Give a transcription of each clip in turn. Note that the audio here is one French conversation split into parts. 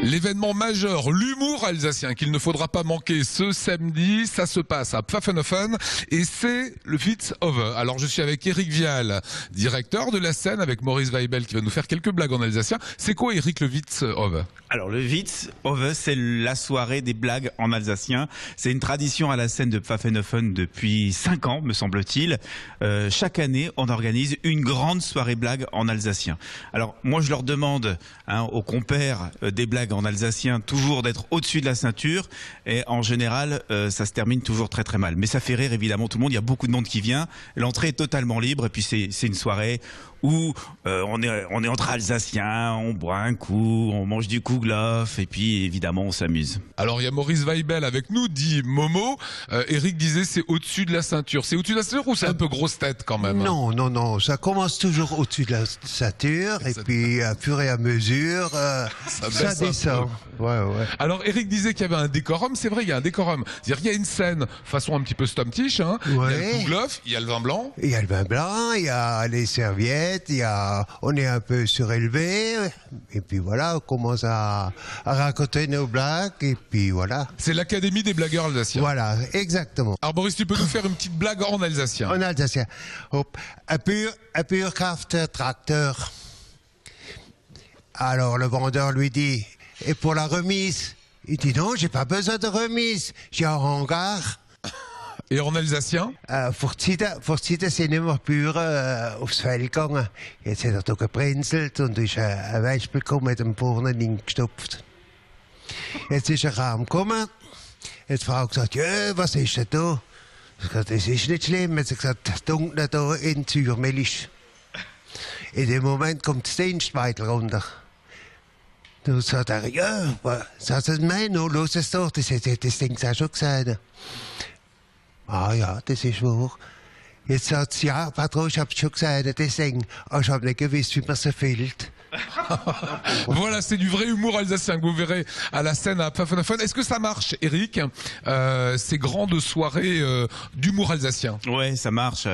L'événement majeur, l'humour alsacien qu'il ne faudra pas manquer ce samedi, ça se passe à Pfaffenhoffen et c'est le Witzhove. Alors je suis avec Eric Vial, directeur de la scène, avec Maurice Weibel qui va nous faire quelques blagues en alsacien. C'est quoi Eric le Witzhove? Alors le Witzhove, c'est la soirée des blagues en alsacien. C'est une tradition à la scène de Pfaffenhoffen depuis 5 ans, me semble-t-il. Chaque année, on organise une grande soirée blague en alsacien. Alors moi je leur demande aux compères des blagues en alsacien toujours d'être au-dessus de la ceinture et en général ça se termine toujours très très mal. Mais ça fait rire évidemment tout le monde, il y a beaucoup de monde qui vient. L'entrée est totalement libre et puis c'est une soirée où on est entre Alsaciens, on boit un coup, on mange du kouglof et puis évidemment on s'amuse. Alors il y a Maurice Weibel avec nous, dit Momo. Eric disait c'est au-dessus de la ceinture. C'est au-dessus de la ceinture ou c'est un peu grosse tête quand même? Non, ça commence toujours au-dessus de la ceinture et puis à fur et à mesure ça descend. Ouais. Alors Eric disait qu'il y avait un décorum, c'est vrai il y a un décorum. C'est-à-dire qu'il y a une scène façon un petit peu Stomtisch, hein. Ouais. Il y a le kouglof, il y a le vin blanc. Il y a le vin blanc, il y a les serviettes, on est un peu surélevé, et puis voilà, on commence à raconter nos blagues, et puis voilà. C'est l'Académie des blagueurs alsaciens. Voilà, exactement. Alors Boris, tu peux nous faire une petite blague en alsacien? En alsacien. Hop. Un pur Kraft-Tracteur. Alors le vendeur lui dit, et pour la remise? Il dit non, j'ai pas besoin de remise, j'ai un hangar. Et en alsacien? Voor het zijn immer Buren aufs Feld gegangen. Jetzt hat er gebrenzelt und ist ein Wespe gekommen, mit dem vorne gestopft. Jetzt ist er gekommen. Hat die Frau gesagt, ja, was ist denn da? Ich habe gesagt, das ist nicht schlimm. Hat sie gesagt, das Dunkle da in Zürmelisch. In dem Moment kommt das Dienstweidel runter. Dann sagt er, ja, was sagt er, nein, los es doch, das hat das Ding auch schon gesagt. Ah ja, das ist wahr. Jetzt sagt sie, ja, Patron, ich hab's schon gesagt, deswegen, aber ich hab nicht gewusst, wie man sie filmt. Voilà, c'est du vrai humour alsacien que vous verrez à la scène à Pfaffenhoffen. Est-ce que ça marche, Eric, ces grandes soirées d'humour alsacien? Ouais, ça marche.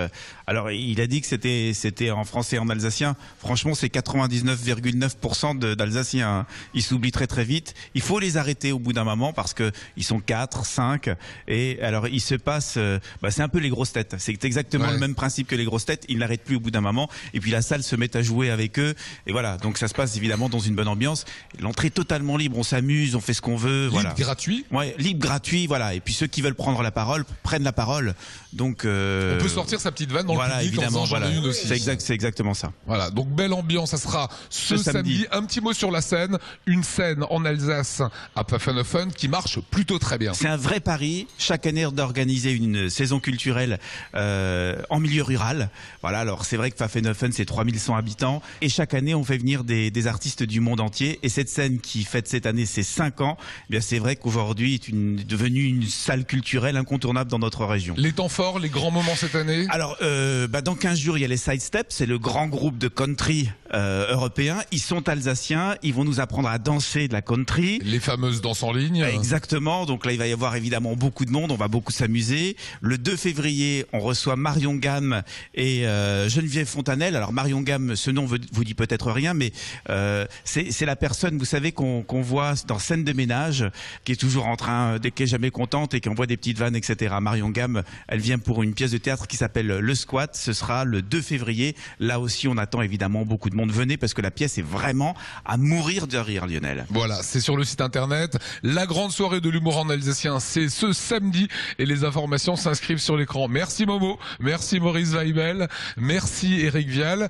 Alors, il a dit que c'était en français et en alsacien. Franchement, c'est 99,9% d'Alsaciens. Hein. Ils s'oublient très très vite. Il faut les arrêter au bout d'un moment parce que ils sont 4, 5. Et alors, il se passe... c'est un peu les grosses têtes. C'est exactement le même principe que les grosses têtes. Ils n'arrêtent plus au bout d'un moment. Et puis la salle se met à jouer avec eux. Et voilà, donc ça se passe évidemment dans une bonne ambiance. L'entrée est totalement libre. On s'amuse, on fait ce qu'on veut. Libre, gratuit. Ouais, libre, gratuit, voilà. Et puis ceux qui veulent prendre la parole, prennent la parole. Donc... on peut sortir sa petite vanne dans le public évidemment, en faisant une aussi. C'est exactement ça. Voilà, donc belle ambiance, ça sera ce samedi. Un petit mot sur la scène, une scène en Alsace à Pfaffenhoffen qui marche plutôt très bien. C'est un vrai pari, chaque année d'organiser une saison culturelle en milieu rural. Voilà, alors c'est vrai que Pfaffenhoffen c'est 3100 habitants et chaque année on fait venir des artistes du monde entier et cette scène qui fête cette année ses 5 ans, eh bien c'est vrai qu'aujourd'hui est devenue une salle culturelle incontournable dans notre région. Les temps forts, les grands moments cette année? Alors dans 15 jours il y a les Sidestep, c'est le grand groupe de country européen. Ils sont alsaciens, ils vont nous apprendre à danser de la country. Les fameuses danses en ligne. Exactement, donc là il va y avoir évidemment beaucoup de monde, on va beaucoup s'amuser. Le 2 février on reçoit Marion Gamme et Geneviève Fontanelle. Alors Marion Gamme, ce nom vous dit peut-être rien, mais c'est la personne, vous savez, qu'on voit dans Scène de ménage, qui est toujours en train, qui est jamais contente et qui envoie des petites vannes, etc. Marion Gamme, elle vient pour une pièce de théâtre qui s'appelle Le Squat. Ce sera le 2 février. Là aussi, on attend évidemment beaucoup de monde. Venez parce que la pièce est vraiment à mourir de rire, Lionel. Voilà, c'est sur le site internet. La grande soirée de l'humour en alsacien, c'est ce samedi et les informations s'inscrivent sur l'écran. Merci Momo, merci Maurice Weibel, merci Eric Vial.